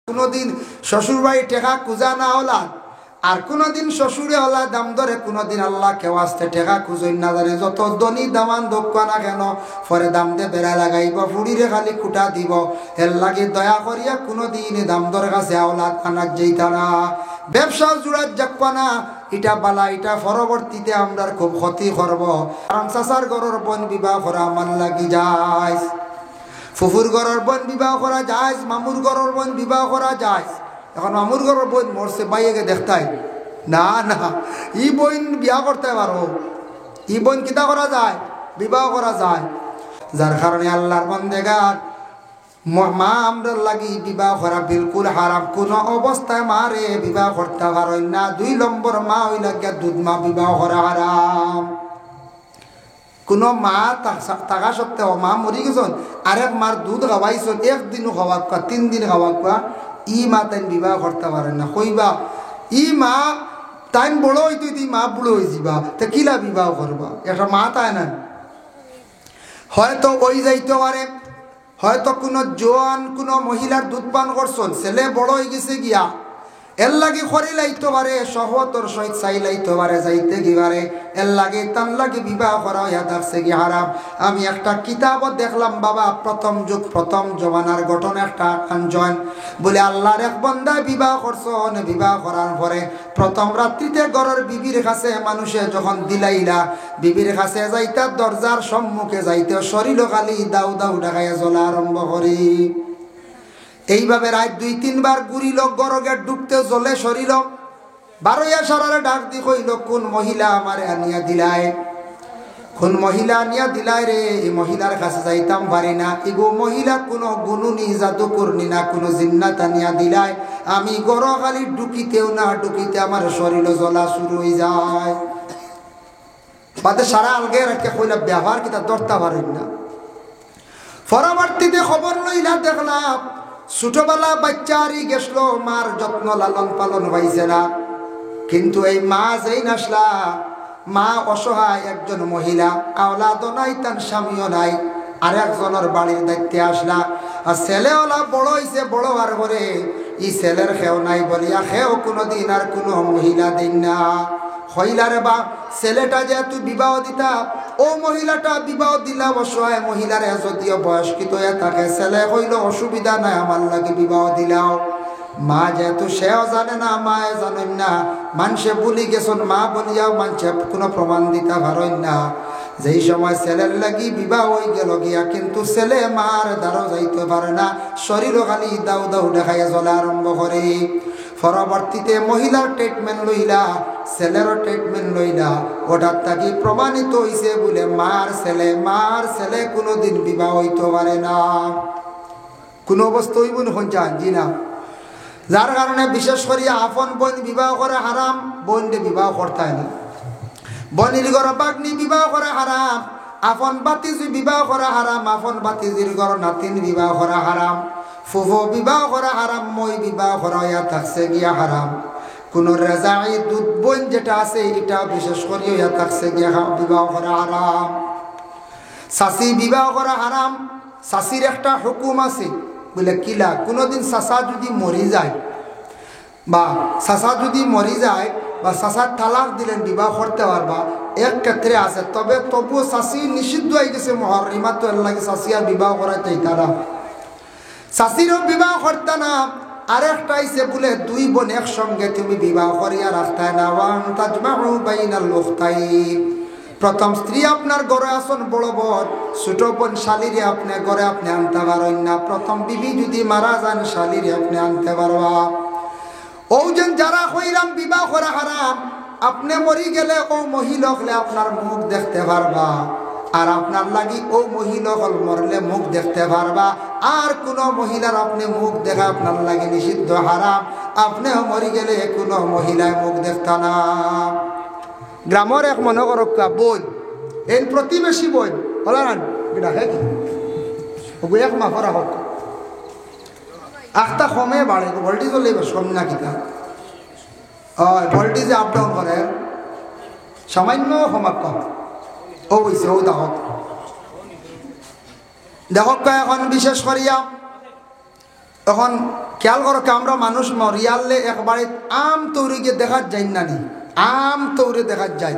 কোনোদিন শ্বশুর বাড়ি টেকা খুঁজা না হলা আর কোনোদিন শ্বশুরে হলা দাম ধরে কোনোদিন আল্লাহ কেউ আসতে টেকা খুঁজই না জানে যত দনি দামান দক্ষ না কেন পরে দাম দে বেড়া লাগাইব ফুড়িরে খালি খুঁটা দিব এর লাগে দয়া করিয়া কোনোদিন দাম ধরে কাছে আওলাদ আনার যেইতা না ব্যবসা জুড়ার যাকবা না এটা বালা এটা পরবর্তীতে আমরা খুব ক্ষতি করব কারণ চাচার ঘরের বোন বিবাহ করা আমার লাগি যায় ফুফুর ঘরের বোন বিবাহ করা যায় মামুর ঘরের বোন বিবাহ করা যায় এখন মামুর ঘরের বোন মরছে বাইকে দেখতাই না না ই বোন বিয়া করতে পারো ই বোন কিতা করা যায় বিবাহ করা যায় যার কারণে আল্লাহর বান্দেগার মা আমরা লাগি বিবাহ করা বিলকুল হারাম কোন অবস্থায় মারে বিবাহ করতে পারেন না 2 নম্বর মা হই লাগিয়া দুধ মা বিবাহ করা হারাম কোন মা থাকা সত্ত্বেও মা মরি গেছেন আরেক মার দুধ খাওয়াইছেন একদিনও খাওয়াক 3 দিন খাওয়াক ই মা তাই বিবাহ করতে পারেন না কইবা ই মা তাই বড় হইতো মা বুড়ো হয়ে যাবা তা কিলা বিবাহ করবা একটা মা তাই না হয়তো ওই যাইতে পারে হয়তো কোনো জোয়ান কোনো মহিলার দুধ পান করছেন ছেলে বড় হয়ে গেছে গিয়া এর লাগে খরি লাইতে পারে সহতর সহিত চাই লাইতে পারে যাইতে গিবারে এর লাগে তার লাগে বিবাহ করা হইয়া থাকছে কি হারাম আমি একটা কিতাবত দেখলাম বাবা প্রথম যুগ প্রথম জমানার ঘটনা একটা আঞ্জন বলে আল্লাহর এক বান্দা বিবাহ করছেন বিবাহ করার পরে প্রথম রাত্রিতে ঘরের বিবির কাছে মানুষে যখন দিলাইলা বিবির কাছে যাইতা দরজার সম্মুখে যাইতে শরীর খালি দাউ দাউ ডাকাইয়া জ্বলা আরম্ভ করি এইভাবে রাত 2-3 বার ঘুরিল গরগে ডুবতে জ্বলে শরীর 12 সারারে ডাক দি কইল কোন মহিলা আমারে আনিয়া দিলাই কোন মহিলা আনিয়া দিলাই রে এই মহিলার কাছে যাইতাম পারি না এগো মহিলা কোনো গুনুনি জাদুকরনি না কোনো জিন্নাত আনিয়া দিলাই আমি গর খালি ঢুকিতেও না ঢুকিতে আমার শরীর জ্বলা শুরু হয়ে যায় বাদে সারা আলগে রাখতে কইলা ব্যবহার কিতা ধরতে পারেন না পরবর্তীতে খবর লইলা দেখলাম ছোটবেলা বাচ্চারি গেছিল মার যত্ন লালন পালন হয়েছে না কিন্তু এই মা যেই নাসলা মা অসহায় একজন মহিলা আওলাদও নাই তার স্বামীও নাই আর একজনের বাড়ির দায়িত্বে আসলা আর ছেলেওলা বড় হয়েছে বড় আর করে ই ছেলের খেও নাই বলিয়া খেও কোনোদিন আর কোনো মহিলা দিন না হইলারে বা ছেলেটা যেহেতু বিবাহ দিতা ও মহিলাটা বিবাহ দিলা অসহায় মহিলারে যদিও বয়স্কিত হয়ে থাকে ছেলে হইল অসুবিধা নাই আমার লাগে বিবাহ দিলাও মা যেহেতু সেও জানে না মায়ে জানেন না মানুষে বলি গেছেন মা বলিয়াও মানুষে কোনো প্রমাণ দিতে পারেন না যেই সময় ছেলের লাগি বিবাহ হয়ে গেল গিয়া কিন্তু ছেলে মার দ্বারা যাইতে পারে না শরীরও খালি দাউ দাউ দেখাইয়া জ্বলা আরম্ভ করে পরবর্তীতে মহিলার ট্রিটমেন্ট লইলা ছেলেরও ট্রিটমেন্ট লইলা ওটার তাকে প্রমাণিত হইছে বলে মার ছেলে কোনোদিন বিবাহ হইতে পারে না কোনো অবস্থা হইব না যান জি না যার কারণে বিশেষ করে আপন বোন বিবাহ করে হারাম বোনকে বিবাহ করতে হয় না বনির ঘর বাগনি বিবাহ করে হারাম আপন বাতিজি বিবাহ করা হারাম আপন বাতিজির ঘর নাতিন বিবাহ করা হারাম ফুফু বিবাহ করা হারাম মই বিবাহ করা হইয়া থাকছে গিয়া হারাম কোন রেজাই দুধ বোন যেটা আছে এটা বিশেষ করে হইয়া থাকছে গিয়া বিবাহ করা হারাম শাশি বিবাহ করা হারাম শাশির একটা হুকুম আছে বলে কিলা কোনোদিন চাচা যদি মরি যায় বা চাচা যদি মরি যায় বা চাচার তালাক দিলেন বিবাহ করতে পারবা এক ক্ষেত্রে আছে তবে তবুও চাষি নিষিদ্ধ হয়ে গেছে মহরিমা তো এর লাগে চাষি আর বিবাহ করাইতে তারা চাষিরও বিবাহ করতে না আরেকটা আইছে বলে 2 বোন একসঙ্গে তুমি বিবাহ করিয়া রাখতে না ওয়ান তাজমাউ বাইনাল উখতাইন প্রথম স্ত্রী আপনার ঘরে আসন বড় বোন ছোট বোন শালিরে আপনি ঘরে আপনি আনতে পারেন না প্রথম বিবি যদি মারা যান শালিরে আপনি আনতে পারবা ওজন যারা হইলাম বিবাহ করা হারাম আপনি মরি গেলে ও মহিলা হলে আপনার মুখ দেখতে পারবা আর আপনার লাগি ও মহিলা হল মরলে মুখ দেখতে পারবা আর কোন মহিলার আপনি মুখ দেখা আপনার লাগে নিষিদ্ধ হারাম আপনিও মরি গেলে কোনো মহিলায় মুখ দেখতা না গ্রামের এক মনে করক্কা বোন এই প্রতিবেশী বোন হলান ডাকে কি এক মাফরা হোক আখটা কমে বাড়ে ভোল্টেজ হলে কম না কিতা ভোল্টেজে আপ ডাউন করে সামান্য কমাক কম ও বইছে ও দেখক এখন বিশেষ করিয়া এখন খেয়াল করো কি আমরা মানুষ মরিয়ালে একবারে আম তৌরি গিয়ে দেখার যাই না নি, আম তৌরে দেখার যাই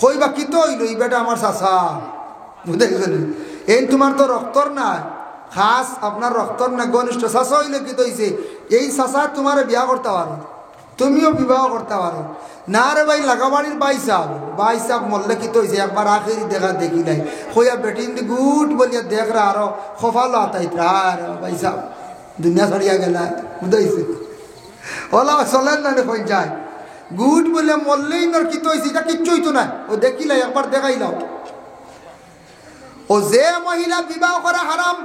হইবা কি তো হইল এই বেটা আমার চাচা বুঝেছেন, এই তোমার তো রক্তর না, খাস আপনার রক্তর না ঘনিষ্ঠ চাচা হইলে কি তো হয়েছে এই চাচা তোমার বিয়া করতে পারো, তুমিও বিবাহ করতে পারো না রে ভাই লাগাবাড়ির বাই সাহ মরলে কি তো হয়েছে একবার আখেরি দেখা দেখি নাই হইয়া বেটিন গুট বলিয়া দেখ রা আরো খফালো আতাইত্রা আর ভাই সাহ দুনিয়া ছড়িয়া গেলা বুঝাইছে ওলা চলেন না হয়ে যায় গুট বলে মরলেই নর কি তো হয়েছে এটা কিচ্ছু হইতো না ও দেখিলাই একবার দেখাইলাম। ও যে মহিলা বিবাহ করা হারাম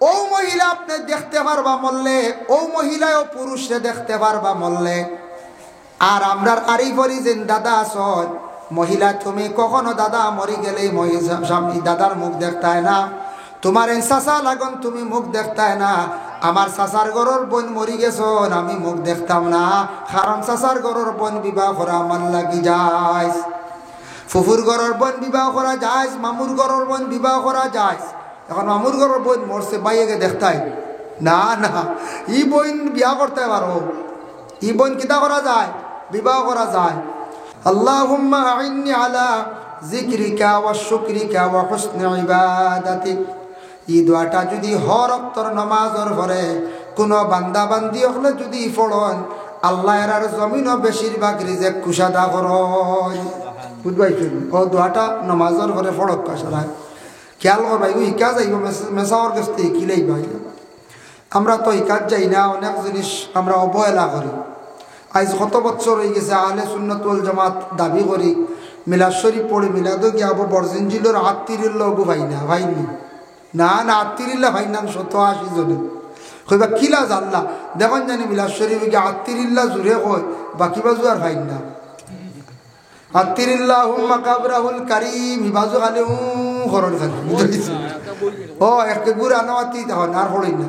ও মহিলা আপনি দেখতে পারবা মরলে, ও মহিলাও পুরুষে দেখতে পারবা মরলে। আর আমরার আরিফরি যে দাদা আছেন মহিলা তুমি কখনো দাদা মরি গেলে স্বামী দাদার মুখ দেখতায় না, তোমার এই চাচা লাগন তুমি মুখ দেখতায় না, আমার চাচার গরর বোন মরি গেছন আমি মুখ দেখতাম না, কারণ চাচার গরর বোন বিবাহ করা আমার লাগি যায়, ফুফুর গরর বোন বিবাহ করা যায়, মামুর গরর বোন বিবাহ করা যায়। এখন মামুর গরর বোন মরছে বাইকে দেখতাই না, না ই বোন বিয়া করতে পারো, ই বোন কিতা করা যায় বিবাহ করা যায়। আল্লাহুম্মা আইন্নি আলা যিকরিকা ওয়া শুকরিকা ওয়া হুসনি ইবাদাতিক, এই দোয়াটা যদি হর ওয়াক্তর নামাজের পরে কোনো বান্দা বান্দি হলে যদি পড়ন আল্লাহ এর জমিনও বেশিরভাগ রিজেক কুশাদা করন বুঝবাইছেন। ও দোয়াটা নামাজের পরে পড়ক কাশারায় খেয়াল করবাই ওই কাজ যাইব মেসাওয়ার কাছ থেকে কিলেই ভাই আমরা তো এই কাজ যাই না, অনেক জিনিস আমরা অবহেলা করি। আজ কত বছর হয়ে গেছে আহলে সুন্নাত ওয়াল জামাত দাবি করি মিলাদ শরীফ পড়ি মিলাদও গিয়ে আবু বরজিনজিলোর আত্মীর লগু ভাই না ভাইনি না না আত্মীরিল্লা ভাই নাম 180 জনে কইবা কিলা জানলা দেখুন জানি মিলাদ শরীফ গিয়ে আত্মীরিল্লা জুড়ে কয় বাকি বাজু আর ভাই না আত্মীরিল্লাহুম্মা কাবরাহুল কারীম বাজু খালি খরচ খালি বুঝেছি। ও একটা গুড় আনামাতি তখন আর হই না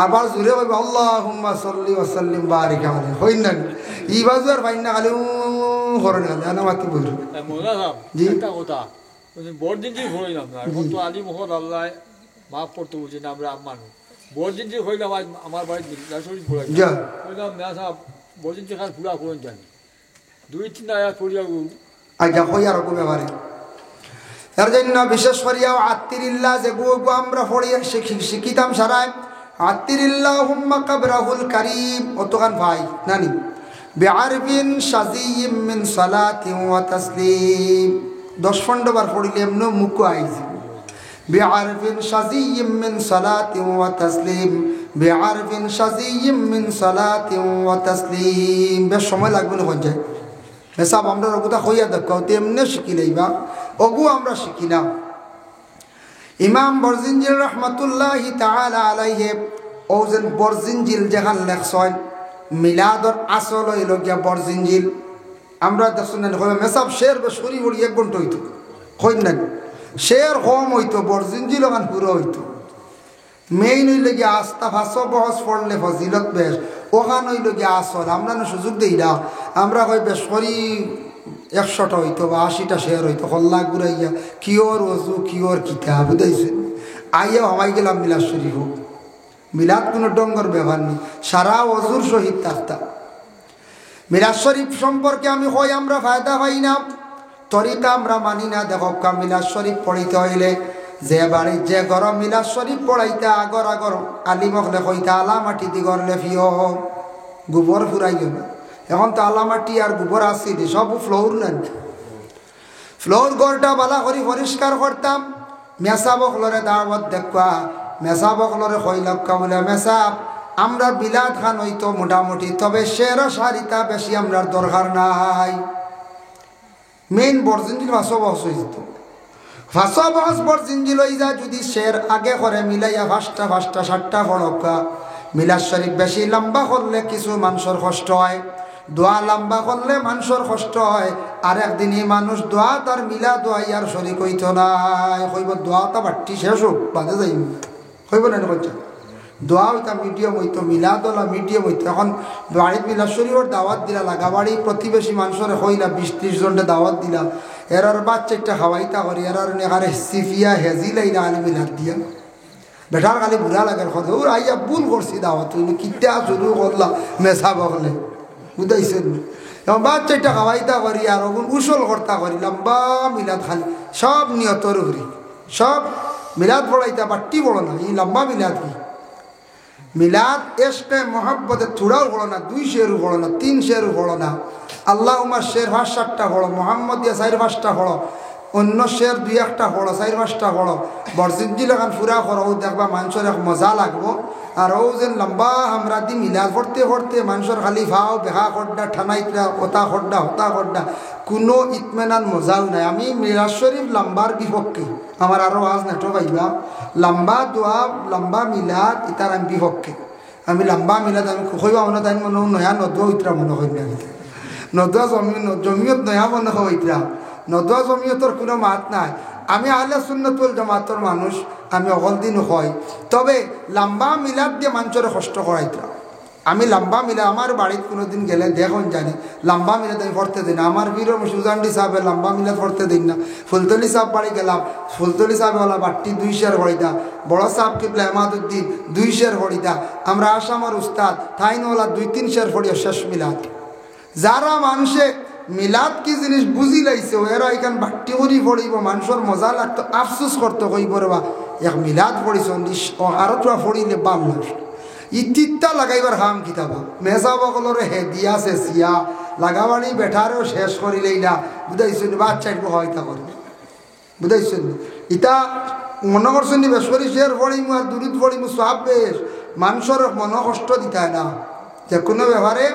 আবার জুড়ে কইবা আল্লাহুম্মা সাল্লি ওয়া সাল্লিম বারিক আলাইহি হই না ই বাজু আর ভাই না খালি খরচ খালি আনামাতি বল মোলা সাহেব জি একটা কথা বড়দিন যে হইলাম না এখন তো আলী মোহন আল্লাহ মাফ করতে বলছি না আমরা মানুষ বড়দিন যে হইলাম আমার বাড়ির শরীর ঘুরে হইলাম না সাহেব বড়দিন যে খাল পুরা করেন জানি 2-3 আয়াত পড়িয়া আচ্ছা হই আর কো ব্যাপারে এর জন্য বিশেষ করিয়া আত্মীরিল্লাহ যে গো আমরা পড়িয়া শিখিতাম সারায় আত্মীরিল্লাহুম্মা কাবরাহুল কারীম অতখান ভাই নানি বিআরবিন শাযিয়্যিম মিন সালাতিন ওয়া তাসলিম 10 খণ্ডবার পড়িলে এমন মুখ আইছে বিআরবিন শাযিয়্যিম মিন সালাতিন ওয়া তাসলিম বিআরবিন শাযিয়্যিম মিন সালাতিন ওয়া তাসলিম বেশ সময় লাগবে না হয়ে যায় সব আমরা ওগুতা হইয়া দেখো তেমনি শিখিলেইবা ওগু আমরা শিখি না। ইমাম বরজিনজিল রহমতুল্লাহি তাআলা আলাইহি ওজন বরজিনজিল যেখান লেখছেন মিলাদর আসল হইল গিয়া বরজিনজিল আমরা দেখুন মেসাব শের বেশি বড়ি 1 ঘন্টা হইতো হই না শের কম হইতো বরজিনজিল ওখান পুরো হইতো মেইন হইল গিয়া আস্তা ভাষা বহস পড়লে ফজিলত বেশ ওখান হইল গিয়া আসল আমরা না সুযোগ দিই না আমরা কই বেশ করি 100টা হইতো বা 80টা শেয়ার হইতো হল্লা ঘুরাইয়া কিওর ওজু কিওর কিতাব বুঝাইছে আইয়া হওয়াই গেলাম মিলাদ শরীফ মিলাদ কোনো ডঙ্গর ব্যবহার নেই সারা ওজুর সহিত থাকতা মিলাদ শরীফ সম্পর্কে আমি কই আমরা ফায়দা পাই না তরিকা আমরা মানি না দেখো মিলাদ শরীফ পড়িতে হইলে যে বাড়ি যে ঘর মিলাদ শরীফ পড়াইতে আগর আগর আলিমকলে কইতা আলামাটি দিগরলে ফিও গোবর ফুরাইও না এখন তো আলামাটি আর গোবর আসি সব ফ্লোর নেন ফ্লোর ঘরটা বালা করি পরিষ্কার করতাম মেসাবকলরে দাওয়াত দেখবা মেসাবকলরে কইলাক্কা বলে মেসাব আমরা বিলাদ খান হইতো মোটামুটি তবে শের সারিতা বেশি আমরার দরকার নাই মেইন বরজিনজিল ভাষা বহস হয়ে যেত ভাষা বহস বরজিনজিল হয়ে যায় যদি শের আগে করে মিলাইয়া 5টা 7টা ফড়কা মিলাদ শরীফ বেশি লম্বা করলে কিছু মানুষের কষ্ট হয় দোয়া লম্বা করলে মানুষের কষ্ট হয় আর একদিনই মানুষ দোয়া তার মিলা দোয়া ইয়ার শরীক হইতো নাই কইব দোয়াটা বাট্টি শেষ হোক বাদে যাই কইব না বাচ্চা দোয়া হইতা মিডিয়াম হইতো মিলা দোলা মিডিয়াম হইতো এখন বাড়ির মিলাদ শরীফের দাওয়াত দিলা লাগা বাড়ি প্রতিবেশী মানুষের হইলা 20-30 জনটা দাওয়াত দিলা এরার বাচ্চা একটা খাওয়াইতা করি এরার নেহারে সিফিয়া হেজিলাইলা আলি মিলাদ দিয়া বেটার খালি বুড়া লাগে কথা ওর আইয়া ভুল করছি দাওয়া তুই কিটা শুরু করলা মেশা বকলে বুঝাইছেন এবং বাচ্চাটা খাওয়াইতা করি আর ওগুন উসল কর্তা করি লম্বা মিলাদ খালি সব নিয়তর করি সব মিলাদ পড়াইতা বাট্টি বড় না এই লম্বা মিলাদ কি মিলাদ এসকে মহাব্বতে থোড়াও বড় না 2 শেরও বড় না 3 শেরও বড় না আল্লাহ উমার শের 5-7টা বড় মোহাম্মদ দিয়া 4-5টা বড় অন্য শের 2-1টা বড় 4-5টা বড় বরজিদ্দি লাগান ফুরা করো দেখবা মানুষের এক মজা লাগবো আর ও যেন লম্বা আমরা দি মিলাদ পড়তে পড়তে মানুষের খালি ভাও বেহা খড্ডা ঠানাইতরা ওতা খড্ডা হতা খড্ডা কোনো ইতমেনান মজাও নাই আমি মিলাদ শরীফ লম্বার বিপক্ষে আমার আরও আজ নেটো পাইবা লম্বা দোয়া লম্বা মিলাদ ইতার আমি বিপক্ষে আমি লম্বা মিলাদ আমি কইবা মনে তাই মনে নয়া নদুয়া ইতরা মনে হয় না নদুয়া জমিয়ত নয়া মনে হয় ইতরা নদুয়া জমিয়তর কোনো মাত নাই আমি আহলে সুন্নাত ওয়াল জামাতের মানুষ আমি অকল দিন হয় তবে লম্বা মিলাদ দিয়ে মানুষের কষ্ট করাইতা আমি লম্বা মিলাদ আমার বাড়িতে কোনো দিন গেলে দেখুন জানি লম্বা মিলাদ আমি পড়তে দিই না আমার বীর সুজান্ডি সাহেব লম্বা মিলাদ পড়তে দিন না ফুলতলি সাহেব বাড়ি গেলাম ফুলতলি সাহেব ওলা বাট্টি 2 শের হরিদা বড় সাহেব কিবলা এমাদুদ্দিন 2 শের হরিদা আমরা আসামার উস্তাদ থাইনওয়ালা 2-3 শের হরিয়া শেষ মিলাদ যারা মানুষে মিলাদ কি জিনিস বুঝি লাইছে এরা এখান বাট্টি করি পড়িব মানুষের মজা লাগতো আফসোস করতে কইব রে বা এক মিলাদ পড়িছ আরো তোরা পড়িলে বাম লাগছে ইতিত্তা লাগাইবার হাম কিতাবা মেজা বকলরে হে দিয়া সে সিয়া লাগাবানি বেঠারেও শেষ করিলেই না বুঝাইছেন বাচ্চাইব হয়তা করবে বুঝাইছেন ইটা মনে করছেন বেশরি শের পড়িমু আর দূরিত পড়িমু সব বেশ মানুষের মন কষ্ট দিতায় না যে কোনো ব্যাপারে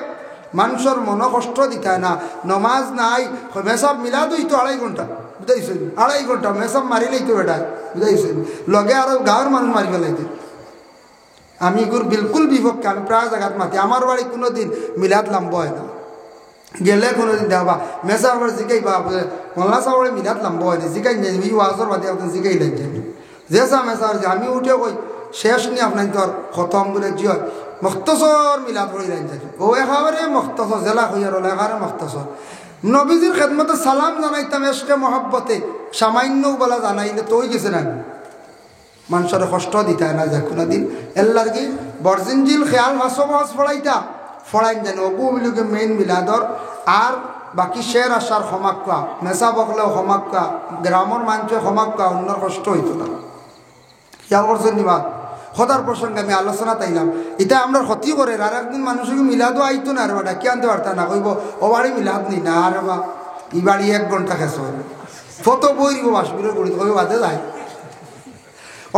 মানুষের মন কষ্ট দিতায় না নমাজ নাই মেসাব মিলাদ হইতো 2.5 ঘন্টা বুঝাইছেন 2.5 ঘন্টা মেসাব মারিলেই তো বেটায় বুঝাইছেন লগে আরো গাঁৱৰ মানুষ মারি ফেলাইতে আমি এগুর বিলকুল বিপক্ষে আমি প্রায় জায়গাত মাতি আমার বাড়ি কোনো দিন মিলাদ লম্বা হয় না গেলে কোনো দিন দেবা মেসা আবার জিকাই বা মোল্লা সাহরে মিলাদ লম্বা হয় না জিকাই যাই ওয়াজর বাদে আপনার জিকাই লাগছেন যে সা মেসা আমি উঠে কই শেষ নি আপনার তোর খতম বলে জি হয় মখতসর মিলাদ হয়ে যাই ও একেবারে মখতসর জেলা হইয়ার হলো একেবারে মখতসর নবীজির খেদমতে সালাম জানাইতাম এসকে মহব্বতে সামান্য বেলা জানাইলে তো ওই গেছে না মানুষের কষ্ট দিতায় না যে কোনো দিন এল্লার কি বরজিনজিল খেয়াল মাস ফড়াইতা ফড়াইন জানি ওগুলোকে মেইন মিলাদর আর বাকি শের আসার ক্ষমাক্কা মেসা বকলেও ক্ষমাক্কা গ্রামের মানুষের ক্ষমাক্কা অন্যর কষ্ট হইতো না খেয়াল করছেন নিবাদ সদার প্রসঙ্গে আমি আলোচনা তাইলাম এটা আমরা ক্ষতি করে আর একদিন মানুষকে মিলাদও আইতো না আর বা ডাকি আনতে পারতাম না কইব ও বাড়ি মিলাদ নি না আর বা ই বাড়ি 1 ঘন্টা খেস ফত বই দিব বাসবিরের গড়ি কই বাদে যায়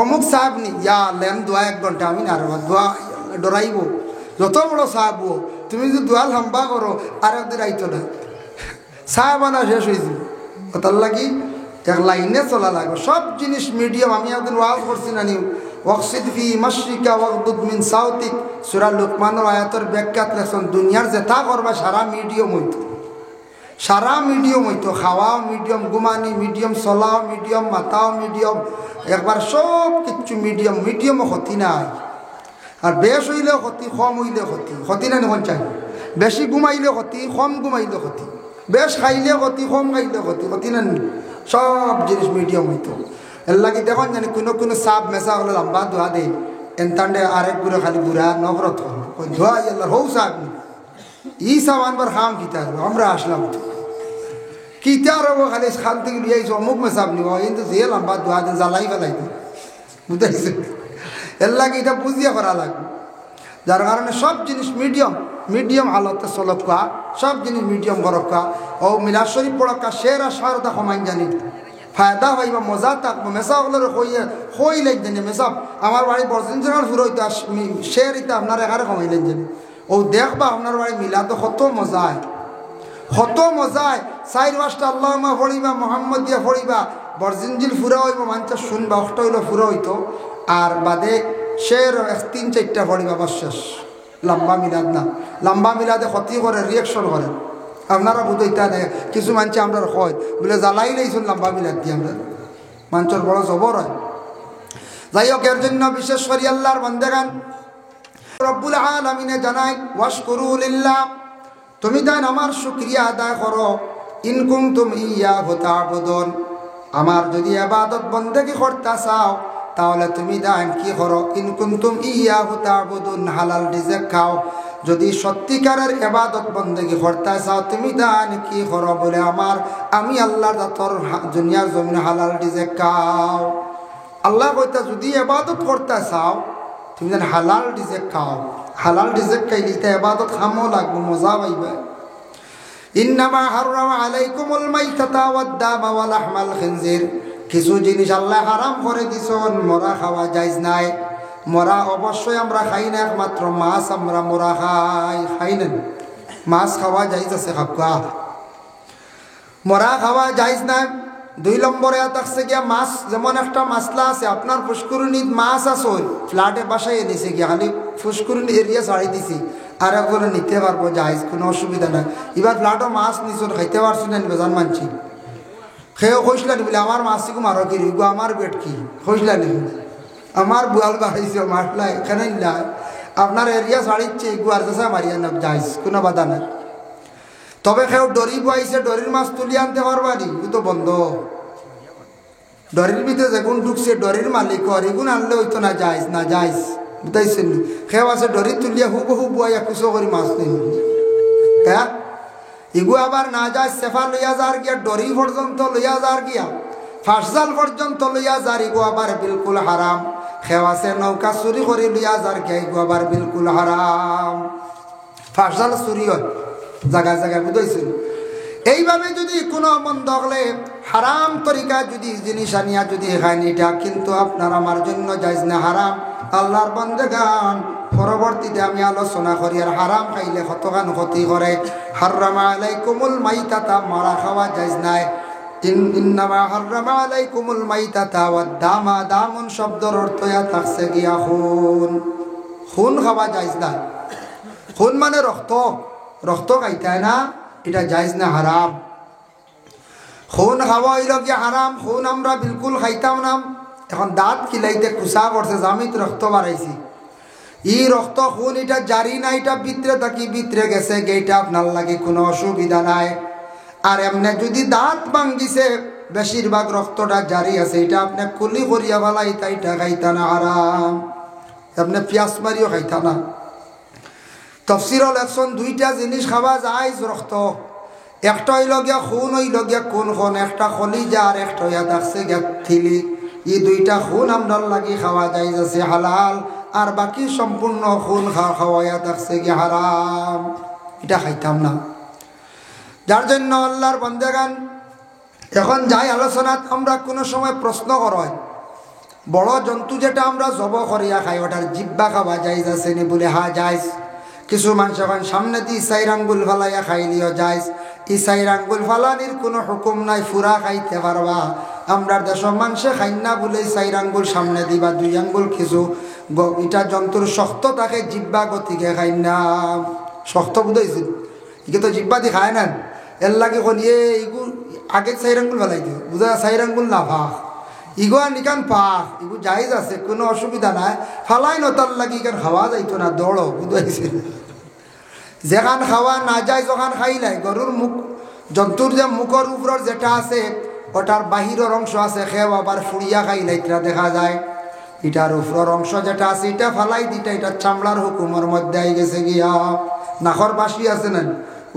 অমুক সাহেব নি ইয়া লেন দোয়া 1 ঘন্টা আমি না আর দোয়া ডরাইব যত বড় সাহেব তুমি যদি দোয়া লম্বা করো আর একদিন আইতো না সাহেব আনা শেষ হয়েছিল তার লাগি এক লাইনে চলা লাগবে সব জিনিস মিডিয়াম আমি একদিন ওয়াজ করছি না নিউ ওয়াকসিদ ফি মাশরিকা ওয়াগদুদ মিন সাউতিক সূরা লুকমানের আয়াতের ব্যাখ্যাত লেখছেন দুনিয়ার যেটা করবা সারা মিডিয়াম হইতো সারা মিডিয়াম হইতো খাওয়াও মিডিয়াম ঘুমানি মিডিয়াম চলাও মিডিয়াম মাথাও মিডিয়াম একবার সব কিছু মিডিয়াম মিডিয়ামও ক্ষতি নাই আর বেশ হইলেও ক্ষতি কম হইলেও ক্ষতি ক্ষতি না নিখন চাই বেশি ঘুমাইলেও ক্ষতি কম ঘুমাইলেও ক্ষতি বেশ খাইলেও ক্ষতি কম খাইলেও ক্ষতি ক্ষতি না সব জিনিস মিডিয়াম হইতো এর লাগে দেখুন জানি কোনো কোনো সাপ মেসা হলে লম্বা ধোয়া দেয় এনতান্ডে আরেক গুড়ে খালি বুড়া নগরত ওই ধোয়া ইয়াল্লার হৌ সাপ নি ই সাপ আনবার খাম কিতা আমরা আসলাম তো কিতা রব খালি খান থেকে লিয়ে আইসো অমুক মেসাব নিব কিন্তু যে লম্বা ধোয়া দিন জ্বালাই ফেলাই দিন বুঝাইছে এর লাগে এটা বুঝিয়া করা লাগবে যার কারণে সব জিনিস মিডিয়াম মিডিয়াম হালতে চলকা সব জিনিস মিডিয়াম করকা ও মিলাদ শরীফ পড়কা শের আর সারদা কমাইন জানি ফায়দা হইবা মজা থাকবো মেসা হলের হই লাগছেন মেসাব আমার বাড়ি বর্জিন জানার ফুর হইতো শের ইতা আপনার এগারে কমাইলেন জানি ও দেখবা আপনার বাড়ি মিলাদ কত মজায় কত মজায় 4-5টা আল্লাহুম্মা পড়িবা মোহাম্মদ দিয়া পড়িবা বর্জিনজিল ফুরা হইব মানুষ শুনবা অষ্ট হইলো ফুরা হইতো আর বাদে শের 3-4টা পড়িবা বাস শেষ লম্বা মিলাদ না লম্বা মিলাদে ক্ষতি করে রিয়েকশন করে আপনারা বুঝইতা নেই কিছু মানুষ আমরা হয় বলে জ্বালাই লাইছুন লম্বা মিলাদ দিয়ে আমরা মানুষের বড় জবর হয় যাই হোক এর জন্য বিশেষ করে আল্লাহর বান্দাগান রব্বুল আলামিনে জানাই ওয়াশকুরু লিল্লাহ তুমি তাই আমার শুকরিয়া আদায় করো ইন কুনতুম ইয়াহু তা'বুদুন আমার যদি ইবাদত বন্দেগী করতে চাও তাহলে তুমি দান কি করো, ইন কুনতুম ইয়াহু তা'বুদুন, হালাল রিজিক খাও। যদি সত্যিকারের ইবাদত বন্দেগী করতে চাও তুমি দান কি করো, বলে আমি আল্লাহর দাতর দুনিয়ার জমিনে হালাল রিজিক খাও। আল্লাহ কইতা যদি ইবাদত করতে চাও তুমি যেন হালাল রিজিক খাও। হালাল রিজিক খাইলে তা ইবাদত খামো লাগবে, মজা পাইবে। ইন্নামা হারাম আলাইকুমুল মাইতাতা ওয়াদ দামা ওয়া লাহমাল খিনজির, কিছু জিনিস আল্লাহ হারাম করে দিছেন, মরা খাওয়া জায়েজ নাই। মরা অবশ্যই আমরা খাই না, একমাত্র মাছ আমরা মরা খাই না। মাছ খাওয়া জায়েজ আছে, খাওয়া মরা খাওয়া জায়েজ নাই। 2 নম্বরে থাকছে গিয়া মাছ, যেমন একটা মাছলা আছে আপনার পুষ্করিণীত মাছ আসল ফ্ল্যাটে বাসায় এনেছে গিয়া, খালি পুষ্করিণী এরিয়া ছাড়ি দিছি, আর একজনে নিতে পারবো জায়েজ, কোনো অসুবিধা নাই। এবার ফ্ল্যাটও মাছ নিছুন খাইতে পারছি না, বেজান মানছি খেয়েও খসলানি বলে আমার মাছটিকে মারো কি গো, আমার পেট কি খসলানি, আমার বুয়াল বাড়াইছে মাছলাই এখানে নাই, আপনার এরিয়া ছাড়িচ্ছে গুয়ার কাছে মারিয়া না জায়েজ, কোনো বাধা নাই। তবে কেউ ডরি বইছে, ডরির মাছ তুলি আনতে পারবানি, ও তো বন্ধ। ডরির ভিতরে যেগুন ঢুকছে ডরির মালিক এগুন আনলে হইতো না যাইস, না যাইস, বুঝাইছেন। কেউ আছে ডরি তুলিয়া হুবহু বুয়াইয়া কুচো করে মাছ নেই, হ্যাঁ ইগু আবার না যায় সেফা লইয়া যার গিয়া, ডরি পর্যন্ত লইয়া যার গিয়া, ফাঁসজাল পর্যন্ত লইয়া যার, ইগু আবার বিলকুল হারাম। কেউ আছে নৌকা চুরি করে লইয়া যার গিয়া, ইগু আবার বিলকুল হারাম। ফাঁসজাল চুরি হয় জায়গায় জায়গায়, বুঝাইছেন। এইভাবে যদি কোনো মন্দ হলে হারাম তরিকা যদি জিনিস আনিয়া যদি খান, এটা কিন্তু আপনার আমার জন্য জায়েজ না, হারাম। আল্লাহর বান্দাগান পরবর্তীতে আমি আলোচনা করি, আর হারাম খাইলে কতখান ক্ষতি করে। হারামা আলাইকুমুল মাইতাতা, মারা খাওয়া জায়েজ নাই। ইন্নামা হারামা আলাইকুমুল মাইতাতা ওয়াদ দামা, দামুন শব্দের অর্থ থাকছে গিয়া খুন, খুন খাওয়া জায়েজ নাই। খুন মানে রক্ত, রক্ত খাইতায় না, এটা জায়েজ না, হারাম। খুন খাওয়া হইল গিয়া হারাম, খুন আমরা বিলকুল খাইতাম না। এখন দাঁত কিলাইতে কুসা করছে, জামিত রক্ত বাড়াইছি, ই রক্ত খুন এটা জারি না, এটা ভিতরে থাকি ভিতরে গেছে, গেইটা আপনার লাগে কোনো অসুবিধা নাই। আর এমনি যদি দাঁত ভাঙ্গিছে বেশিরভাগ রক্তটা জারি আছে, এটা আপনি কুলি করিয়া ফেলাইতা, এটা খাইতা না, হারাম। আপনি পিঁয়াজ মারিও খাইতা না। তফসিরল একশন 2টা জিনিস খাওয়া যায় রক্ত, একটা হইল গিয়া খুন, হইল গিয়া কোন খুন, একটা কলিজা আর একটা হইয়া থাকছে গিয়া থিলি। এই 2টা খুন আমরার লাগি খাওয়া যায় আছে হালাল, আর বাকি সম্পূর্ণ খুন খাওয়াইয়া থাকছে গিয়া হারাম, এটা খাইতাম না। যার জন্য আল্লাহর বান্দাগান এখন যাই আলোচনাত আমরা কোনো সময় প্রশ্ন করাই, বড় জন্তু যেটা আমরা জব করিয়া খাই ওটার জিব্বা খাওয়া যায় আছে নি, বলে হা যাইজ। কিছু মানুষ এখন সামনে দিয়ে 4 আঙ্গুল ফালাইয়া খাইলিও যাইজ। এই 4 আঙ্গুল ফালানির কোনো হুকুম নাই, ফুরা খাইতে পারবা। আমরা দেশের মানুষে খাই না বলে 4 আঙ্গুল সামনে দিবা, 2 আঙ্গুল কিছু এটা জন্তুর শক্ত থাকে, জিব্বা গতিকে খাই না, শক্ত বুঝাইছিল একে তো জিব্বা দিয়ে খায় না। এর লাগে কোন এইগু আগে 4 আঙ্গুল ফেলাই দিও, বুঝা 4 আঙ্গুল না ভাগ, ইগো নিকান পাক, ইগু জায়েজ আছে, কোনো অসুবিধা নাই। ফালাই নতার লাগি ইকান খাওয়া যাইতো না, দৌড়ো বুঝাইছে। যেখান খাওয়া না যায় যখন খাইলাই, গরুর মুখ জন্তুর যে মুখের উপর যেটা আছে ওটার বাহিরের অংশ আছে, খেয়ে আবার ফুড়িয়া খাইলাই এটা দেখা যায়। এটার উপরের অংশ যেটা আছে এটা ফালাই দিটা, এটা চামড়ার হুকুমের মধ্যে আই গেছে গিয়া। নাখর বাসি আছে না,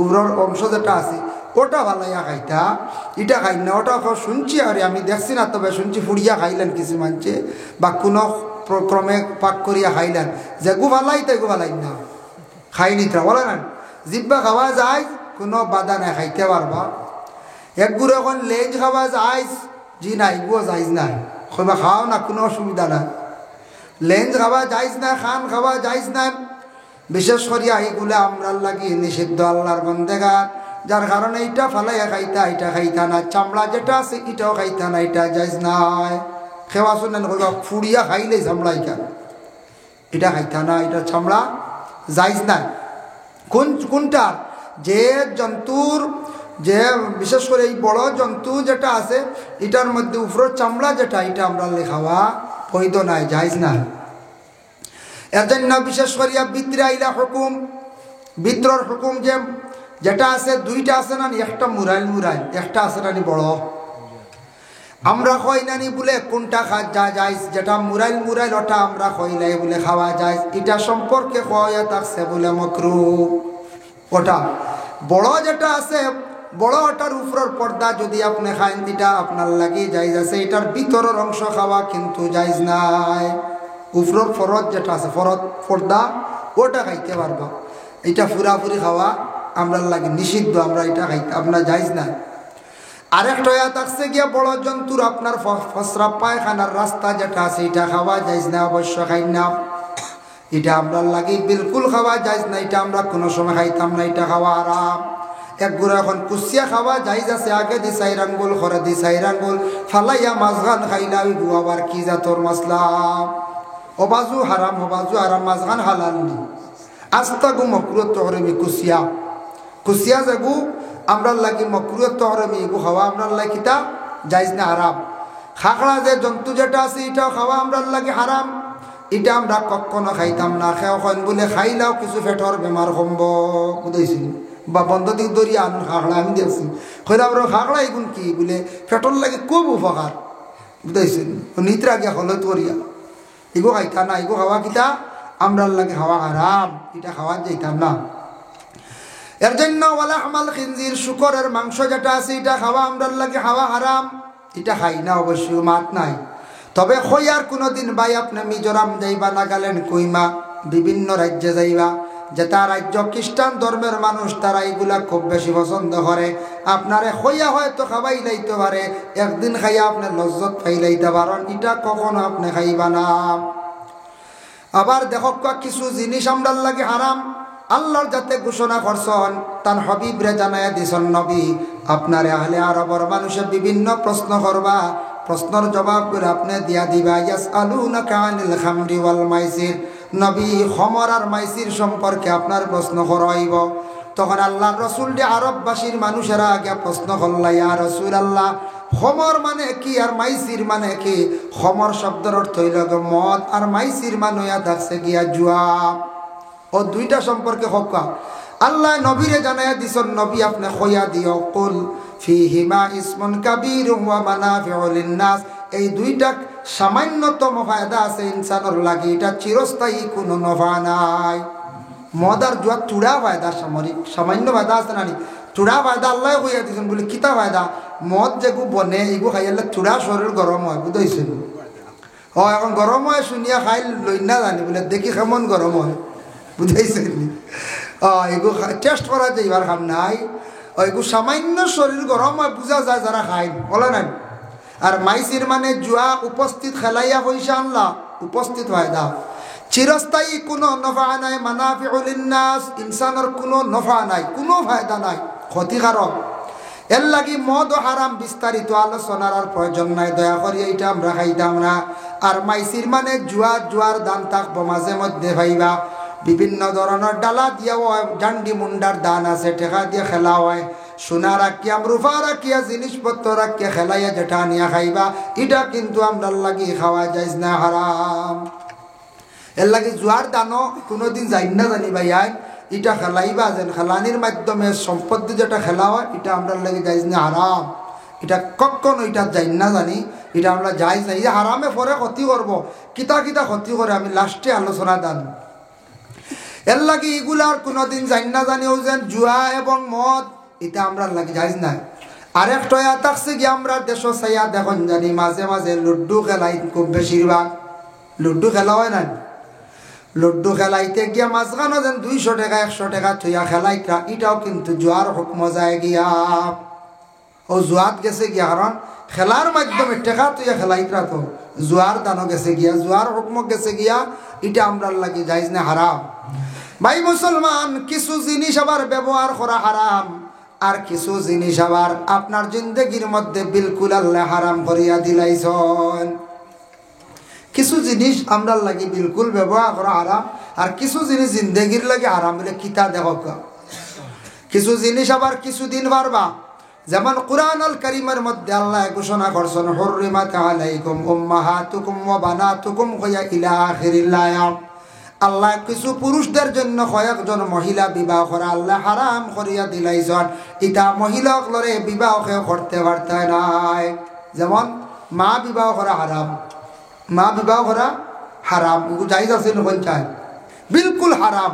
উপরের অংশ যেটা আছে ওটা ফালাইয়া খাইতা, এটা খাই না। ওটা শুনছি, আর আমি দেখছি না, তবে শুনছি ফুড়িয়া খাইলেন কিছু মানছে, বা কোনো ক্রমে পাক করিয়া খাইলেন। যেগু ফালাই তেগু ফালাই না, খাই নিতা বলে না। জিব্বা খাওয়া যায়, কোনো বাধা নাই, খাইতে পারবা। একগুলো এখন লেজ খাওয়া যায়, জি না এগুলো যাইজ নাই, খাওয়া খাও না, কোনো অসুবিধা নাই। লেঞ্জ খাওয়া যাইজ না, খান খাওয়া যাইজ না। বিশেষ করিয়া এইগুলো আমরা লাগি নিষিদ্ধ আল্লাহর বান্দাগা, যার কারণে এইটা ফালাইয়া খাইতা, এটা খাইতা না। চামড়া যেটা আছে এটাও খাইতা না, এটা যাইজ নাই। খেওয়া শুনেন ফুড়িয়া খাইলে চামড়া এটা খাইতা না, এটা চামড়া যাইজ নাই। কোনটা যে জন্তুর, যে বিশেষ করে এই বড় জন্তু যেটা আছে এটার মধ্যে উপরের চামড়া যেটা, এটা আমরা খাওয়া বৈধ নাই, যাইজ নাই। এর জন্য বিশেষ করিয়া ভিতরে আইলা হুকুম, ভিতরের হুকুম যেটা আছে 2টা আছে না, একটা মুরাইল, একটা আছে না বড়। আমরা কই নানি বলে কোনটা যা যায়, যেটা মুরাইল মুরাইল ওটা আমরা কইলাই বলে খাওয়া যায়, এটা সম্পর্কে কয়া থাকছে বলে মাকরুহ। ওটা বড় যেটা আছে, বড় ওটার উপরের পর্দা যদি আপনি খাইন এটা আপনার লাগি জায়েজ আছে, এটার ভিতরের অংশ খাওয়া কিন্তু জায়েজ নাই। উপরের ফরদ যেটা আছে, ফরদ পর্দা ওটা খাইতে পারবা, এটা পুরাপুরি খাওয়া আমরা লাগে নিষিদ্ধ, আমরা এটা খাইতে আপনার জায়েজ নাই। আরেকটা আয়াত আছে গিয়া বড় জন্তুর আপনার ফসরাব পায়খানার রাস্তা যেটা আছে এটা খাওয়া জায়েজ না, অবশ্য খাই না, এটা আপনার লাগে বিলকুল খাওয়া জায়েজ না, এটা আমরা কোনো সময় খাইতাম না, এটা খাওয়া হারাম। এক গুড়া এখন কুচিয়া খাওয়া জায়েজ আছে, আগে দি 4 আঙ্গুল করে দি 4 আঙ্গুল ফালাইয়া মাছগান খাইলা ওই আবার কি জাতর মাসলা, অবাজু হারাম অবাজু হারাম, মাছগান হালাল নি। আস্তা গু মকরুহ তহরিমি কুচিয়া, কুচিয়া যাগু আমরা লাগি মকরুহ তহরিমি এগু খাওয়া আপনার লাগি তা জায়েজ না হারাম। খাকড়া যে জন্তু যেটা আছে এটাও খাওয়া আমরা লাগি হারাম, এটা আমরা কখনো খাইতাম না। খেয়ে খান বলে খাইলাও কিছু পেটর বেমার কমব বুঝাইছি, বা বন্ধ দিক দরিয়া আনুন খাকড়া আমি দেখছি, খৈরা আমরা খাকড়া এগুন কি বলে পেটর লাগে খুব উপকার বুঝাইছেন, নিত্রা গিয়া হলো তরিয়া এগো খাইতা না, এগো খাওয়া কিতা আমরা লাগে খাওয়া হারাম, এটা খাওয়া যাইতাম না। এর জন্য ওয়ালা আমাল খিনজির, শুকরের মাংস যেটা আছে এটা খাওয়া আমরা লাগে খাওয়া হারাম, এটা খাই না, অবশ্যই মাত নাই। তবে খৈয়ার কোনোদিন ভাই আপনি মিজোরাম যাইবা, নাগাল্যান্ড, কইমা বিভিন্ন রাজ্যে যাইবা, যেটা রাজ্য খ্রিস্টান ধর্মের মানুষ তারা এগুলা খুব বেশি পছন্দ করে, আপনারে খইয়া হয়তো খাওয়াই লাইতে পারে, একদিন খাইয়া আপনি লজ্জত পাইলাইতে পারেন, এটা কখনো আপনি খাইবা না। আবার দেখো কিছু জিনিস আমরা লাগে হারাম, আল্লাহর যাতে ঘোষণা করছেন তার হাবিবরে জানায়া দিছেন নবী, আপনারে আহলে আরবের মানুষে বিভিন্ন প্রশ্ন করবা, প্রশ্নের জবাব করে আপনি দিয়া দিবা। ইয়াসআলুনাকা আনিল খামরি ওয়াল মাইসির, নবী খমর আর মাইসির সম্পর্কে আপনার প্রশ্ন করাইব। তখন আল্লাহর রাসূল যে আরববাসীর মানুষেরা আগে প্রশ্ন করলা, ইয়া রাসূলুল্লাহ খমর মানে কি আর মাইসির মানে কি? খমর শব্দের অর্থ হইল মদ, আর মাইসির মানে থাকছে গিয়া জুয়া। ও দুইটা সম্পর্কে হকা আল্লাহ নবীরে জানাইয়া দিছেন, নবী আপনি কইয়া দিও কুল ফিহিমা ইসমুন কাবীর ওয়া মানাফিউ লিন-নাস, এই দুইটা সামান্যতম ফায়দা আছে ইনসানের লাগি, এটা চিরস্থায়ী কোনো নফা নাই। মদ আর জুয়া চূড়া ফায়দা, সামান্য ফায়দা আছে না, চূড়া ফায়দা আল্লাহ কইয়া দিছেন বলে কিতা ফায়দা? মদ যেগু বনে এগু খাইলে চূড়া শরীর গরম হয় বুঝাইছেন। ও এখন গরম হয় শুনিয়া খাই লই না জানি বলে দেখি কেমন গরম হয় বুঝাইছেন। এগু টেস্ট করা যায় এবার খাম নাই, এগু সামান্য শরীর গরম হয় বুঝা যায় যারা খাই বলে নাই। আর মাইসির মানে জুয়া উপস্থিত খেলাইয়া পয়সা আনলা উপস্থিত ফায়দা, চিরস্থায়ী কোনো নফা নাই। মানাফিউ লিন-নাস, ইনসানের কোনো নফা নাই, কোনো ফায়দা নাই, ক্ষতিকারক। এর লাগি মদ ও হারাম বিস্তারিত আলোচনার আর প্রয়োজন নাই, দয়া করি এইটা আমরা খাইতাম না। আর মাইসির মানে জুয়া, জুয়ার দান থাকবো মাঝে মধ্যে ভাইবা, বিভিন্ন ধরনের ডালা দিয়া হয়, জান্ডি মুন্ডার দান আছে, টেকা দিয়ে খেলা হয়, সোনা রাখিয়া রূপা রাখিয়া জিনিসপত্র রাখিয়া খেলাইয়া যেটা নিয়ে খাইবা, এটা কিন্তু আমরা লাগি খাওয়া যায় না, হারাম। এর লাগে জুয়ার দানও কোনোদিন যাই না জানি ভাই, এটা খেলাইবা যেন খেলানির মাধ্যমে সম্পত্তি যেটা খেলা হয় এটা আমরা লাগে যাই না, হারাম। এটা কখন ওইটা যাই না জানি, এটা আমরা যাই না, এই হারামে পরে ক্ষতি করবো, কিতা কিতা ক্ষতি করে আমি লাস্টে আলোচনা দান। এর লাগে এগুলার কোনোদিন যাই না জানিও যেন জুয়া এবং মদ এটা আমরা লাগে যাই না। আরেকটা থাকছে কি আমরা দেশ চাইয়া দেখুন জানি মাঝে মাঝে লুড্ডু খেলাই, খুব বেশিরভাগ লুড্ডু খেলা হয় না, লুড্ডু খেলাইতে গিয়া মাঝখানো যেন 200 টাকা 100 টাকা থইয়া খেলাইতা, এটাও কিন্তু জুয়ার হুকম যায় গিয়া, ও জুয়াত গেছে গিয়া, কারণ খেলার মাধ্যমে টেকা তুইয়া খেলাইতা তো জুয়ার দানও গেছে গিয়া, জুয়ার হুকম গেছে গিয়া, এটা আমরা লাগে যাইজ না, হারাম। ভাই মুসলমান, কিছু জিনিস আবার ব্যবহার করা হারাম, আর কিছু জিনিস আবার আপনার জিন্দগির মধ্যে বিলকুল আল্লাহ হারাম করিয়া দিলাইছেন। কিছু জিনিস আমরা লাগে বিলকুল ব্যবহার করা হারাম, আর কিছু জিনিস জিন্দগির লাগে হারাম বলে কিতা দেখো। কিছু জিনিস আবার কিছুদিন পারবা, যেমন কুরআন আল কারীমের মধ্যে আল্লাহ ঘোষণা করছেন হুররিমাত আলাইকুম উম্মাহাতুকুম ওয়া বানাতুকুম ইলা আখিরিল আয়াত। আল্লাহ কিছু পুরুষদের জন্য কয়েকজন মহিলা বিবাহ করা আল্লাহ হারাম করিয়া দিলাইছেন, এটা মহিলাগুলোরে বিবাহ করতে পারতে নাই। যেমন মা বিবাহ করা হারাম, মা বিবাহ করা হারাম, এগু জায়জ আছে নকল চায়, বিলকুল হারাম।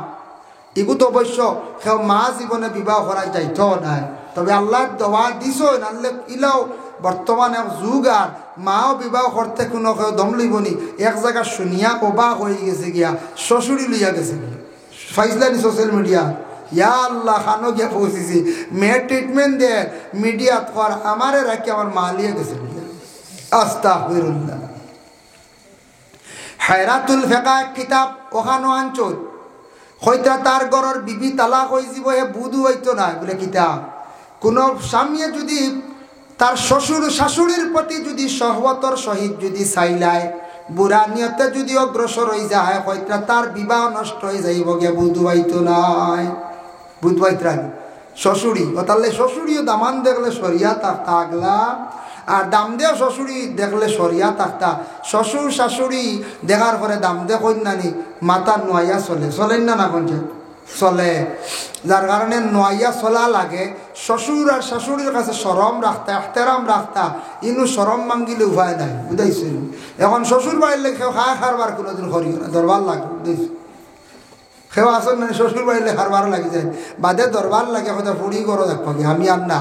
এগু তো অবশ্য কেউ মা জীবনে বিবাহ করা যাইত নাই, তবে আল্লাহ দোয়া দিছ নাহলে ইলাও বর্তমানে যুগ আর মাও বিবাহ করতে কোনো কেউ দম লইবনি। এক জায়গা শুনিয়া অবাক হয়ে গেছে গিয়া শ্বশুরি লইয়া গেছে ফাইজলানি সোশ্যাল মিডিয়া। ইয়া আল্লাহ খানো গিয়া পৌঁছেছি, মেয়ের ট্রিটমেন্ট দে মিডিয়াত কর, আমারে রাখি আমার মা লিয়া গেছে। আস্তাগফিরুল্লাহ। হায়রাতুল ফিকা কিতাব ওখানো আনচল হইতা তার ঘরের বিবি তালাক হয়ে যাব, হে বুধু হইতো না বলে কিতাব। কোনো স্বামী যদি তার শ্বশুর শাশুড়ির প্রতি যদি সহবতর সহিত যদি চাইলায়, বুড়া নিয়তে যদি অগ্রসর হয়ে যায়, হয়তো তার বিবাহ নষ্ট হয়ে যাইব গে, বুধু হইতো নাই, বুধ হইতরানি শ্বশুরি। ও তাহলে শ্বশুরিও দামান দেখলে সরিয়া থাকতা আগলা, আর দাম দেও শ্বশুরি দেখলে সরিয়া থাকতা। শ্বশুর শাশুড়ি দেখার পরে দাম দে কন্যানি মাথা নোয়াইয়া চলে, চলেন না না কোনছে চলে, যার কারণে নোয়াইয়া চলা লাগে। শ্বশুর আর শাশুড়ির কাছে সরম রাখতা, এহতেরাম রাখতা, ইনু সরম মাঙ্গিলে উপায় নাই, বুঝাইছিল। এখন শ্বশুর বাড়ির লেগে খায় খারবার কোনোদিন করিও না, দরবার লাগে, বুঝাইছ। সেও আসল মানে শ্বশুর বাড়িলে খারবার লাগি যায়, বাদে দরবার লাগে হয়তো ফুড়ি করো দেখি আমি আর না।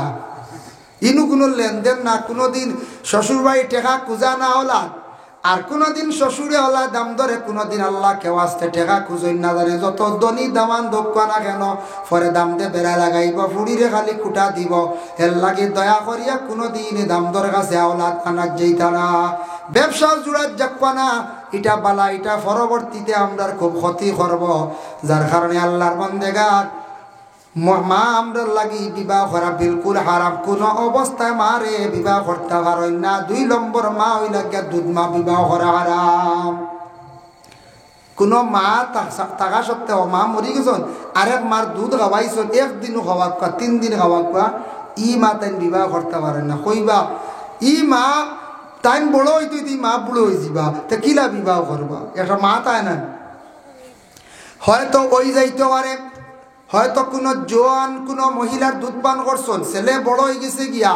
ইনু কোনো লেনদেন না, কোনোদিন শ্বশুর বাড়ি টেকা খুঁজা না হলা, আর কোনোদিন শ্বশুরে হলা দাম ধরে, কোনোদিন আল্লাহ কেউ আসতে টেকা খুঁজই না জানে। যত দনি দামান দক্ষ না কেন পরে দাম দে বেড়া লাগাইব, ফুড়িরে খালি খুঁটা দিব, এর লাগে দয়া করিয়া কোনোদিন দাম দর কাছে আওলাদ আনার যেইতা না, ব্যবসা জুড়াত যাকবা না। এটা বালা, এটা পরবর্তীতে আমরা খুব ক্ষতি করব। যার কারণে আল্লাহর বন্দেগার মা আমরা লাগি বিবাহ করা বিলকুল হারাম। কোন অবস্থায় মারে বিবাহ করতে পারেন না। 2 নম্বর মা হই লাগিয়া দুধ মা বিবাহ করা হারাম। কোন মা থাকা সত্ত্বেও মা মরি গেছেন, আরেক মার দুধ খাওয়াইছেন, 1 দিনও খাওয়া 3 দিন খাওয়া, ই মা তাই বিবাহ করতে পারেন না। কইবা ই মা তাই বড় হইতে মা বুড়ো হয়ে যাবা, তা কিলা বিবাহ করবা, একটা মা তাই না। হয়তো ওই যাইতে পারে, হয়তো কোনো জোয়ান কোনো মহিলার দুধ পান করছেন, ছেলে বড় হয়ে গেছে গিয়া,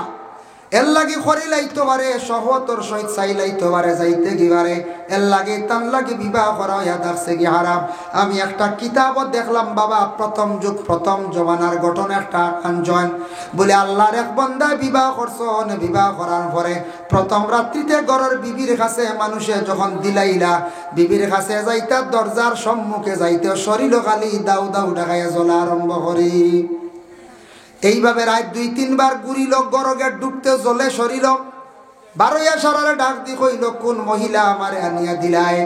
এর লাগে খরি লাইতে পারে, সহতর সহিত চাই লাইতে পারে, যাইতে গিবারে এর লাগে তার লাগে বিবাহ করা হইয়া থাকছে কি হারাম। আমি একটা কিতাবত দেখলাম বাবা, প্রথম যুগ প্রথম জমানার ঘটনা একটা আঞ্জন বলে, আল্লাহর এক বান্দা বিবাহ করছেন, বিবাহ করার পরে প্রথম রাত্রিতে ঘরের বিবির কাছে মানুষে যখন দিলাইলা, বিবির কাছে যাইতে দরজার সম্মুখে যাইতে শরীর খালি দাউ দাউ ডাকাইয়া জ্বলা আরম্ভ করি। এইভাবে রাত 2-3 বার ঘুরিল, গরগে ডুবতে জ্বলে শরীর। 12 সারারে ডাক দি কইল, কোন মহিলা আমারে আনিয়া দিলায়,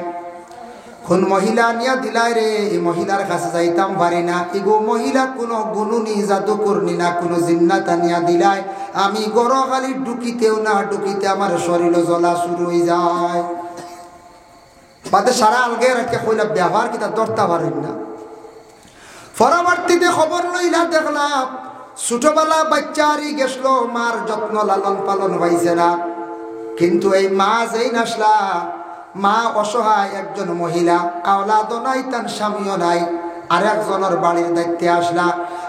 কোন মহিলা আনিয়া দিলায় রে। এই মহিলার কাছে যাইতাম পারি না, এগো মহিলা কোনো গুনুনি জাদুকরনি না, কোনো জিন্নাত আনিয়া দিলায়, আমি গর খালি ঢুকিতেও না ঢুকিতে আমার শরীর জ্বলা শুরু হয়ে যায়। বাদে সারা আলগে রাখে কইলা ব্যবহার কিতা ধরতে পারেন না। পরবর্তীতে খবর লইলা দেখলাম ছোটবেলা বাচ্চারি গেছিল, মার যত্ন লালন পালন হয়েছে না। কিন্তু এই মা যেই নাসলা, মা অসহায় একজন মহিলা, আওলাদও নাই, তার স্বামীও নাই, আর একজনের বাড়ির দায়িত্বে আসলা।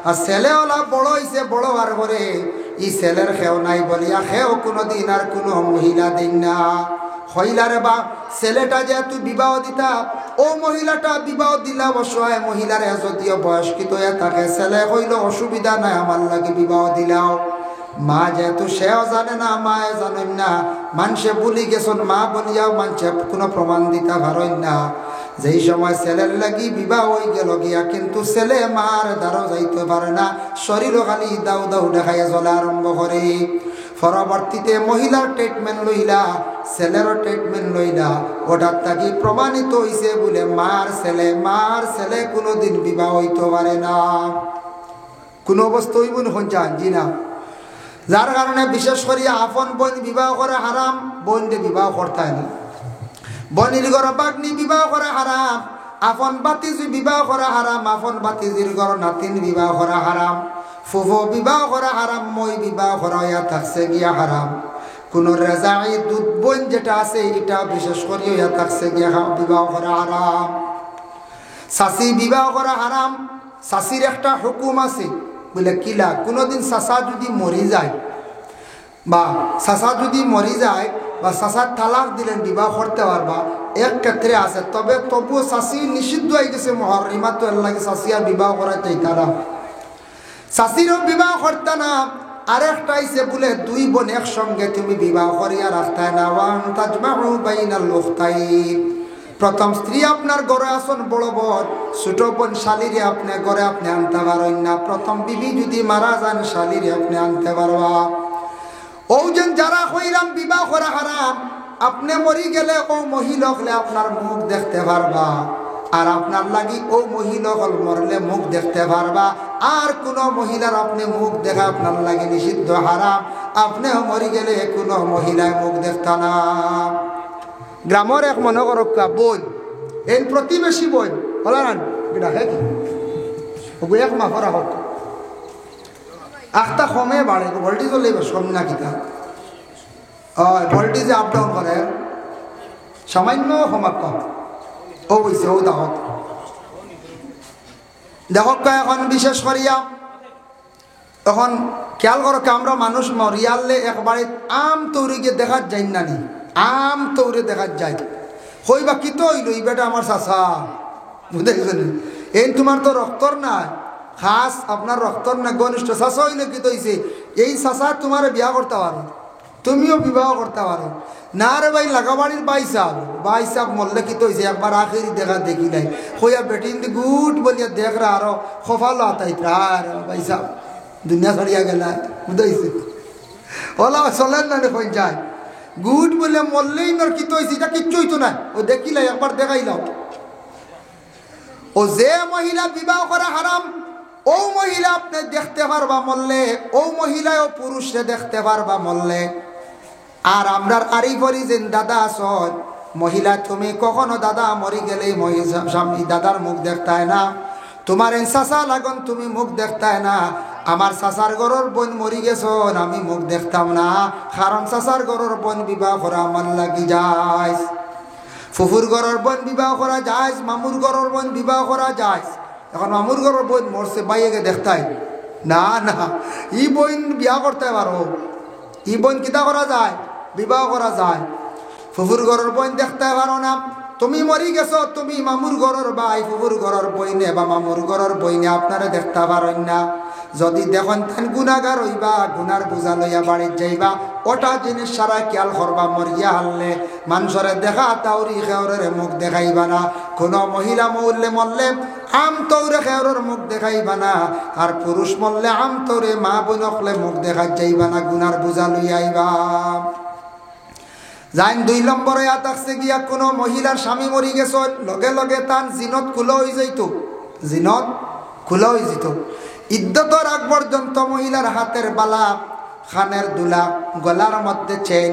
আর ছেলেওলা বড় হয়েছে, বড় হওয়ার পরে এই ছেলের খেও নাই বলিয়া খেও কোনোদিন আর কোনো মহিলা দিন না। হইলারে বা ছেলেটা যেহেতু বিবাহ দিতা, ও মহিলাটা বিবাহ দিলা অসহায় মহিলারে, যদিও বয়স্কিত হয়ে থাকে, ছেলে হইল অসুবিধা নাই আমার লাগে বিবাহ দিলাও। মা যেহেতু সেও জানে না, মায়ে জানেন না, মানুষে বলি গেছেন মা বলিয়াও মানুষে কোনো প্রমাণ দিতে পারেন না। যেই সময় ছেলের লাগি বিবাহ হয়ে গেল গিয়া, কিন্তু ছেলে মার দ্বারা যাইতে পারে না, শরীরও খালি দাউ দাউ দেখাইয়া জ্বলা আরম্ভ করে। পরবর্তীতে মহিলার ট্রিটমেন্ট লইলা, ছেলেরও ট্রিটমেন্ট লইলা, ওটার তাকে প্রমাণিত হইছে বলে মার ছেলে কোনোদিন বিবাহ হইতে পারে না, কোনো অবস্থা হইব না চান জি না। যার কারণে বিশেষ করে আপন বোন বিবাহ করে হারাম, বোনকে বিবাহ করতে হয় না। বনির ঘর বাগনি বিবাহ করে হারাম, আপন বাতিজি বিবাহ করা হারাম, আপন বাতিজির ঘর নাতিন বিবাহ করা হারাম, ফুফু বিবাহ করা হারাম, মই বিবাহ করা হইয়া থাকছে গিয়া হারাম। কোন রেজাই দুধ বোন যেটা আছে, এটা বিশেষ করে হইয়া থাকছে গিয়া বিবাহ করা হারাম। শাশি বিবাহ করা হারাম। শাশির একটা হুকুম আছে বলে কিলা, কোনোদিন চাচা যদি মরি যায় বা চাচা যদি মরি যায়, বা চাচার তালাক দিলেন বিবাহ করতে পারবা, এক ক্ষেত্রে আছে। তবুও চাষি নিষিদ্ধ হয়ে গেছে মহরিমা, তো এর লাগে চাষি আর বিবাহ করাইতে তারা চাষিরও বিবাহ করতে না। আরেকটা আইছে বলে দুই বোন একসঙ্গে তুমি বিবাহ করিয়া রাখতে না। ওয়ান তাজমাউ বাইনাল উখতাইন, প্রথম স্ত্রী আপনার ঘরে আসন বড় বোন, ছোট বোন শালিরে আপনি ঘরে আপনি আনতে পারেন না। প্রথম বিবি যদি মারা যান শালিরে আপনি আনতে পারবা। ও যেন যারা হইলাম বিবাহ করা হারাম, আপনি মরি গেলে ও মহিলা হলে আপনার মুখ দেখতে পারবা, আর আপনার লাগি ও মহিলা হল মরলে মুখ দেখতে পারবা। আর কোন মহিলার আপনি মুখ দেখা আপনার লাগে নিষিদ্ধ, হারাম। আপনিও মরি গেলে কোনো মহিলায় মুখ দেখত না। গ্রামের এক মনে করক্কা বোন, এই প্রতিবেশী বোন হল না দেখে কি এক মাফরা হোক আখটা কমে বাড়ে, ভোল্টেজ হলে সম না কিতা ভোল্টেজে আপ ডাউন করে সামান্য সময় কম ও বইছে ও দেখক দেখক। এখন বিশেষ করিয়া এখন খেয়াল করো, আমরা মানুষ মরিয়ালে একবারে আম তৈরি গিয়ে দেখার যাই না নি, আম তৌরে দেখার যায় হইবা কি তো হইল এই বেটা আমার চাষা বুঝেছেন। এই তোমার তো রক্তর না, খাস আপনার রক্তর না, ঘনিষ্ঠ চাষা হইলে কি তো হয়েছে এই চাষা তোমার বিয়া করতে পারো, তুমিও বিবাহ করতে পারো না। রে ভাই লাগাবাড়ির বাইসাব মরলে কি তো হয়েছে একবার আখেরি দেখা দেখি নাই হইয়া বেটিন গুট বলিয়া দেখ রা আরো খফালো আতাইত্রা আর বাইসাব দুনিয়া ছাড়িয়া গেলা বুঝাইছে ওলা চলেন না কই যায় গুড বলে মরলেই নর কি তো হয়েছে এটা কিচ্ছু হইতো না। ও দেখিলাই একবার দেখাইলাম। ও যে মহিলা বিবাহ করা হারাম ও মহিলা আপনি দেখতে পারবা মরলে, ও মহিলায় ও পুরুষে দেখতে পারবা মরলে। আর আমরার আরিফরি যে দাদা আসন মহিলা, তুমি কখনো দাদা মরি গেলে স্বামী দাদার মুখ দেখতায় না, তোমার এই চাচা লাগন তুমি মুখ দেখতায় না। আমার চাচার গরর বোন মরি গেছন আমি মুখ দেখতাম না, কারণ চাচার গরর বোন বিবাহ করা আমার লাগি যায়। ফুফুর গরর বোন বিবাহ করা যায়, মামুর গরর বোন বিবাহ করা যায়। এখন মামুর গরর বোন মরছে বাইকে দেখতাই না, না ই বোন বিয়া করতে পারো, ই বোন কিতা করা যায় বিবাহ করা যায়। ফুফুর গরর বোন দেখতে পারো না, তুমি মরি গেছো, তুমি মামুর গরর ভাই ফুফুর গরর বইনে বা মামুর গরর বইনে আপনারা দেখতে পারেন না। যদি দেখেন তেন গুণাগার হইবা, গুনার বোঝা লইয়া বাড়ির যাইবা, ওটা জিনিস সারা খেয়াল করবা। মরিয়া হারলে মানুষরে দেখা তাউরি খেওরের মুখ দেখাইবা না। কোনো মহিলা মরলে আম তৌরে খেওরের মুখ দেখাইবা না, আর পুরুষ মরলে আম তৌরে মা বোনকলে মুখ দেখাই যাইবা না, গুনার বোঝা লইয়া আইবা। যাইন 2 নম্বরে আতাকছে গিয়া কোনো মহিলার স্বামী মরি গেছ, লগে লগে তান জিনত খোলা হয়ে যাইত, জিনত খোলা হয়ে যেত। ইদ্যতর আগ পর্যন্ত মহিলার হাতের বালা, খানের দুলা, গলার মধ্যে চেন,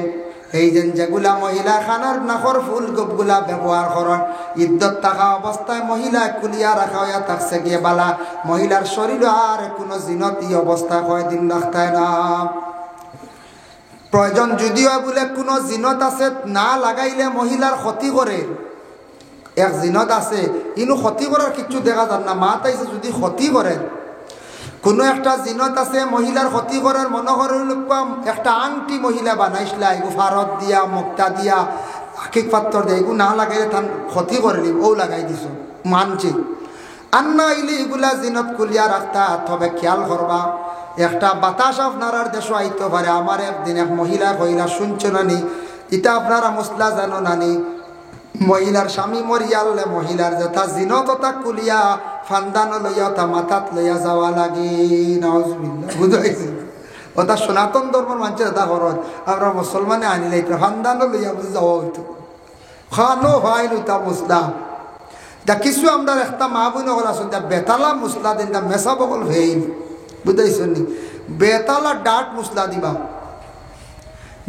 এই যেগুলা মহিলা খানার নাকর ফুল গোপগুলা ব্যবহার করেন, ইদ্যত থাকা অবস্থায় মহিলা খুলিয়া রাখা হইয়া থাকছে গিয়ে বালা। মহিলার শরীর আর কোনো জিনত ই অবস্থা কয়দিন রাখতায় না। প্রয়োজন যদিও বলে কোনো জিনত আছে না লাগাইলে মহিলার ক্ষতি করে, এক জিনত আছে ইনু ক্ষতি করার কিছু দেখা যান না। মা তাইছে যদি ক্ষতি করে, কোনো একটা জিনত আছে মহিলার ক্ষতি করার মনে করেন একটা আংটি মহিলা বানাইছিলা, এগু ফারত দিয়া মুক্তা দিয়া আখিক পাত্র দিয়ে এগু না লাগাইলে তার ক্ষতি করে ও লাগাই দিছ মানছি। আর না আইলে এগুলা জিনত খুলিয়া রাখতা। তবে খেয়াল করবা একটা বাতাস আপনার দেশ আইতে পারে। আমার একদিন এক মহিলা কইলা শুনছো নানি, এটা আপনারা মশলা জানো নানি, মহিলার স্বামী মরিয়ালে মহিলার যথা জিনত তা কুলিয়া ফান্দানো লইয়া তা মাথাত লইয়া যাওয়া লাগে। নাউজুবিল্লাহ বুঝাইছে ওটা সনাতন ধর্মের মানুষের এটা খরচ, আমরা মুসলমানে আনিলে এটা ফান্দানো লইয়া বুঝে যাওয়া হইতো খানো ভাই লুতা মুসলা। যা কিছু আমরা একটা মা বোন হল আসুন যা বেতালা মুসলা দিন যা মেসা বকল ভেইন বুঝাইছেন নি, বেতালা ডাট মুসলা দিবা।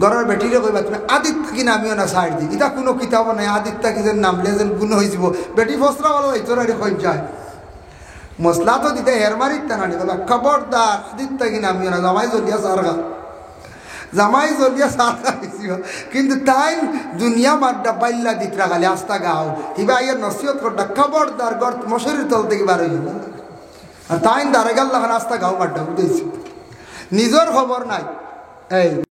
ঘরের বেটিরে কইবা তুমি আদিত থাকি নামিও না সাইড দি, এটা কোনো কিতাব নাই আদিত থাকি যেন নামলে যেন গুণ হয়ে যাব। বেটি ফসরা বলো এইতরা কই যায় মশলা তো দিতে হেরমারিত না নি, কইবা খবরদার আদিত থাকি নামিও না, জামাই জলিয়া সারগা, জামাই জলিয়া সারগা দিছিল। কিন্তু তাই দুনিয়া মাড্ডা বাইল্লা দিত রাখালে আস্তা গাও হিবা ইয়ে নসিহত করটা খবরদার ঘর মশারির তল থেকে বার হইল। আর তাই দাঁড়ে গেল আস্তা গাও মাড্ডা বুঝেছি, নিজের খবর নাই। এই